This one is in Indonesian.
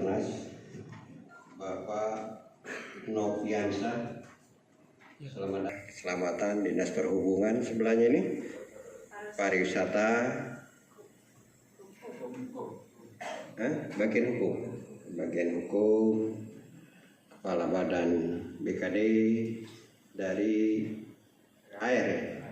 Basarnas, Bapak Noviansa, Selamatan Dinas Perhubungan sebelahnya ini, pariwisata, bagian hukum, Kepala Badan BKD dari air.